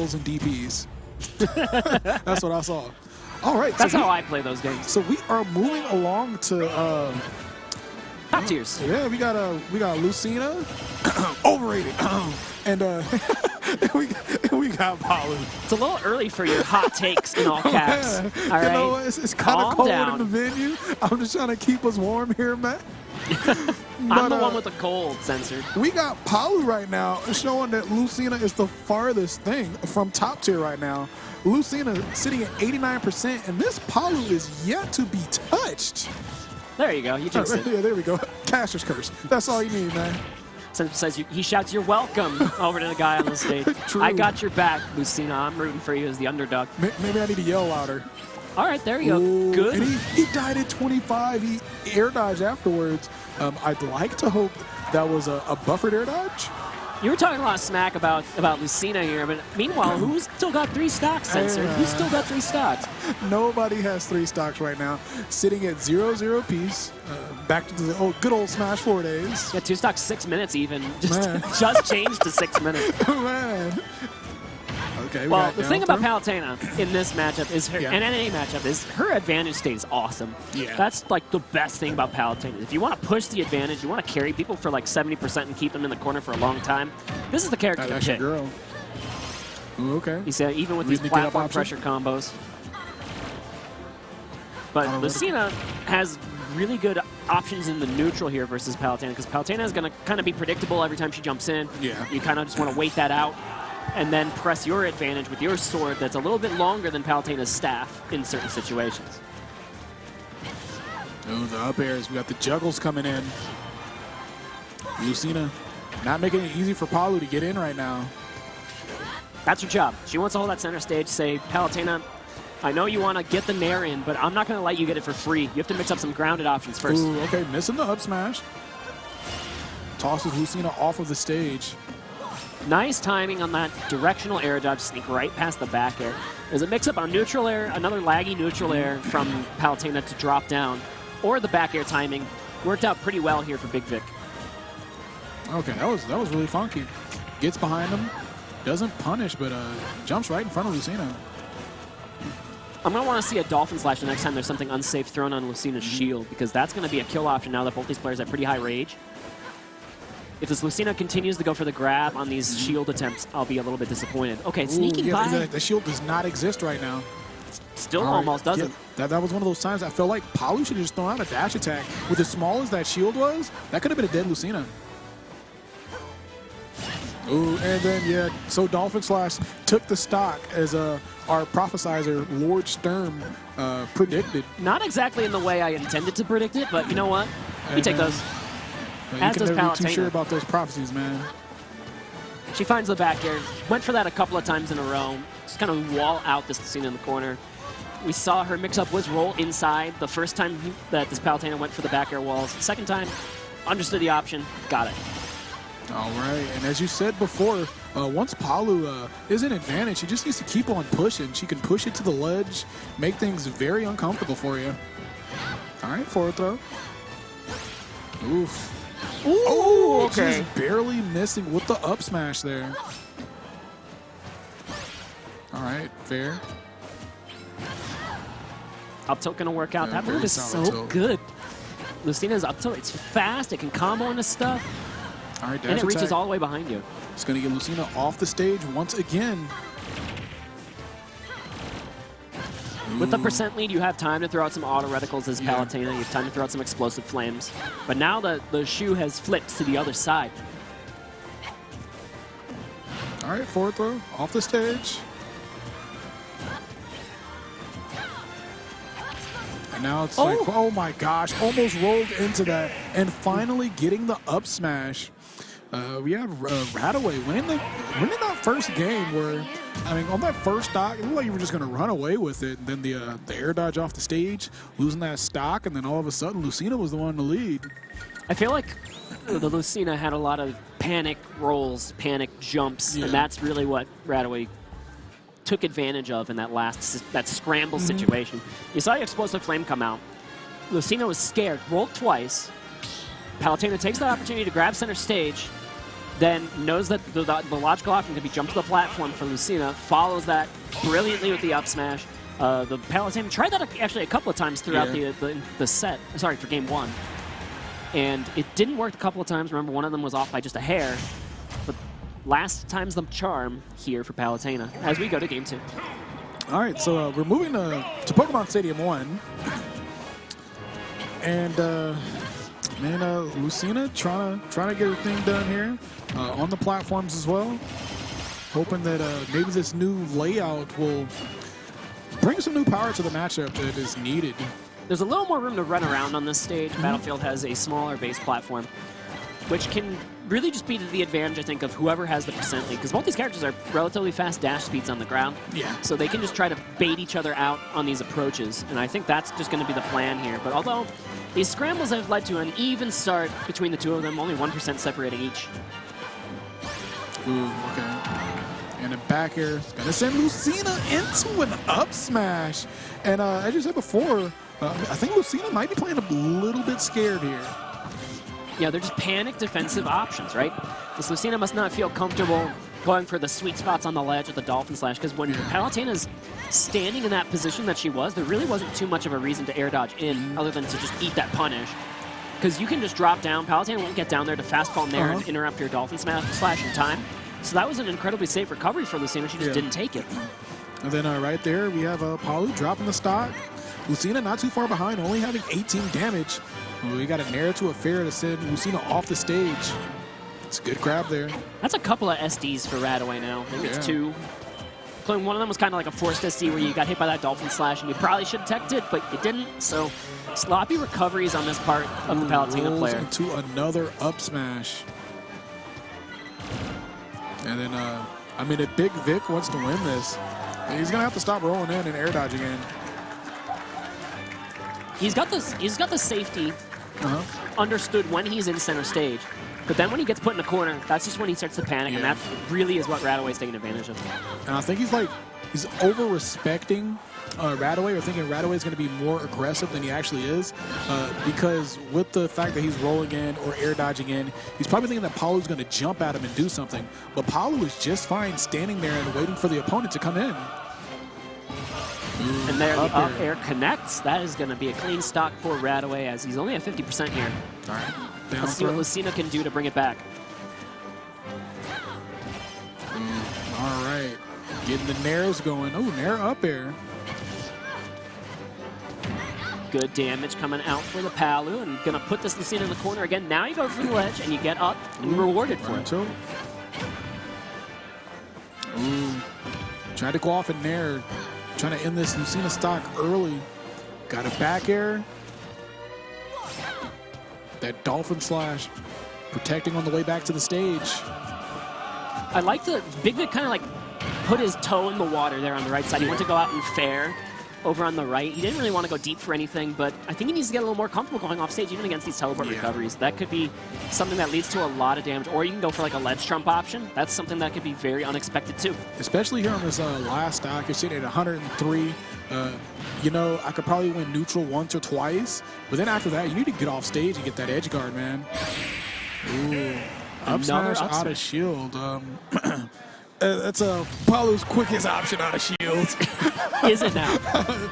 kills and DPs. That's what I saw. All right. That's how I play those games. So we are moving along to top tiers. Yeah, we got Lucina, overrated, and we got Palu. It's a little early for your hot takes in all caps. Man, all right, you know, it's kind of cold down. in the venue. I'm just trying to keep us warm here, man. I'm the one with the cold censored. We got Palu right now showing that Lucina is the farthest thing from top tier right now. Lucina sitting at 89%, and this Palu is yet to be touched. There you go. You jinxed it. Yeah, there we go. Caster's curse. That's all you need, man. Says he shouts, "You're welcome," over to the guy on the stage. True. I got your back, Lucina. I'm rooting for you as the underdog. Maybe I need to yell louder. All right, there you Ooh, go. Good. And he died at 25. He air dodged afterwards. I'd like to hope that was a buffered air dodge. You were talking a lot of smack about Lucina here, but meanwhile, who's still got 3 stocks, Censored? Who's still got 3 stocks? Nobody has 3 stocks right now. Sitting at 0-0 piece. Back to the good old Smash 4 days. Yeah, 2 stocks, 6 minutes even. Just changed to 6 minutes. Man. Okay, well, the thing about Palutena in this matchup is her, and any matchup, is her advantage state is awesome. Yeah. That's like the best thing about Palutena. If you want to push the advantage, you want to carry people for like 70% and keep them in the corner for a long time, this is the character to That's pick. your girl. Ooh, okay. You see, even with these platform pressure combos. But Lucina has really good options in the neutral here versus Palutena, because Palutena is going to kind of be predictable every time she jumps in. Yeah. You kind of just want to wait that out and then press your advantage with your sword that's a little bit longer than Palutena's staff in certain situations. Oh, the up airs. We got the juggles coming in. Lucina not making it easy for Palu to get in right now. That's her job. She wants to hold that center stage, say, Palutena, I know you want to get the nair in, but I'm not going to let you get it for free. You have to mix up some grounded options first. Ooh, okay, missing the up smash. Tosses Lucina off of the stage. Nice timing on that directional air dodge, sneak right past the back air. There's a mix-up on neutral air, another laggy neutral air from Palutena to drop down, or the back air timing. Worked out pretty well here for BiGViC. Okay, that was really funky. Gets behind him, doesn't punish, but jumps right in front of Lucina. I'm going to want to see a Dolphin Slash the next time there's something unsafe thrown on Lucina's shield, because that's going to be a kill option now that both these players have pretty high rage. If this Lucina continues to go for the grab on these shield attempts, I'll be a little bit disappointed. Okay, sneaking by. The shield does not exist right now. Still almost doesn't. Yeah, that was one of those times I felt like Palu should have just thrown out a dash attack. With as small as that shield was, that could have been a dead Lucina. Ooh, and then, yeah, so Dolphin Slash took the stock as our prophesizer, Lord Sturm, predicted. Not exactly in the way I intended to predict it, but you know what? We take those. As does Palutena. You can never be too sure about those prophecies, man. She finds the back air. Went for that a couple of times in a row. Just kind of wall out this Lucina in the corner. We saw her mix-up was roll inside the first time that this Palutena went for the back air walls. The second time, understood the option, got it. All right, and as you said before, once Palu is in advantage, she just needs to keep on pushing. She can push it to the ledge, make things very uncomfortable for you. All right, forward throw. Oof. Ooh, okay. She's barely missing with the up smash there. All right, fair. Up tilt gonna work out. That move is so good. Lucina's up tilt, it's fast, it can combo into stuff. All right, and it reaches all the way behind you. It's gonna get Lucina off the stage once again. With the percent lead, you have time to throw out some auto reticles as Palutena. You have time to throw out some explosive flames. But now the shoe has flipped to the other side. All right, forward throw off the stage. And now it's like, oh my gosh, almost rolled into that. And finally getting the up smash. We have Radaway winning that first game where, I mean, on that first stock, it looked like you were just going to run away with it. And then the air dodge off the stage, losing that stock, and then all of a sudden Lucina was the one in the lead. I feel like the Lucina had a lot of panic rolls, panic jumps, and that's really what Radaway took advantage of in that scramble situation. You saw the explosive flame come out. Lucina was scared, rolled twice. Palutena takes that opportunity to grab center stage, then knows that the logical option could be jump to the platform for Lucina, follows that brilliantly with the up smash. The Palutena tried that actually a couple of times throughout the set, sorry, for game 1. And it didn't work a couple of times. Remember, one of them was off by just a hair. But last time's the charm here for Palutena as we go to game 2. All right, so we're moving to Pokemon Stadium 1. And, man, Lucina trying to get her thing done here on the platforms as well. Hoping that maybe this new layout will bring some new power to the matchup that is needed. There's a little more room to run around on this stage. Battlefield has a smaller base platform, which can really just be to the advantage, I think, of whoever has the percent lead. Because both these characters are relatively fast dash speeds on the ground. Yeah. So they can just try to bait each other out on these approaches. And I think that's just going to be the plan here. But although these scrambles have led to an even start between the two of them, only 1% separating each. Ooh, okay. And a back air is going to send Lucina into an up smash. And as you said before, I think Lucina might be playing a little bit scared here. Yeah, they're just panic defensive options, right? This Lucina must not feel comfortable going for the sweet spots on the ledge with the Dolphin Slash, because when Palutena's standing in that position that she was, there really wasn't too much of a reason to air dodge in other than to just eat that punish. Because you can just drop down. Palutena won't get down there to fast fall there and interrupt your Dolphin Slash in time. So that was an incredibly safe recovery for Lucina. She just didn't take it. And then right there, we have Palu dropping the stock. Lucina not too far behind, only having 18 damage. We got a Nair to a fair to send Lucina off the stage. It's a good grab there. That's a couple of SDs for Radaway now. Maybe it's 2. One of them was kind of like a forced SD where you got hit by that Dolphin Slash and you probably should have teched it, but you didn't. So sloppy recoveries on this part of the Palutena player. Into another up smash. And then, I mean, if BiGViC wants to win this, he's going to have to stop rolling in and air dodging in. He's got the safety understood when he's in center stage. But then when he gets put in a corner, that's just when he starts to panic, and that really is what Radaway's taking advantage of. And I think he's over-respecting Radaway, or thinking Radaway's going to be more aggressive than he actually is, because with the fact that he's rolling in or air dodging in, he's probably thinking that Palu's going to jump at him and do something. But Palu is just fine standing there and waiting for the opponent to come in. And there, the up air connects. That is going to be a clean stock for Radaway, as he's only at 50% here. All right. Let's see what Lucina can do to bring it back. All right. Getting the Nairs going. Oh, Nair up air. Good damage coming out for the Palu, and going to put this Lucina in the corner again. Now you go for the ledge, and you get up and rewarded for it. Tried to go off in Nair. Trying to end this Lucina stock early. Got a back air. That Dolphin Slash protecting on the way back to the stage. I like the BiGViC kind of like put his toe in the water there on the right side. He went to go out and fair over on the right. He didn't really want to go deep for anything, but I think he needs to get a little more comfortable going off stage, even against these teleport recoveries. That could be something that leads to a lot of damage. Or you can go for like a ledge trump option. That's something that could be very unexpected too. Especially here on this last stock, you're sitting at 103. You know, I could probably win neutral once or twice, but then after that, you need to get off stage and get that edge guard, man. Ooh, up smash out of shield. That's Palu's quickest option out of shield. Is it now?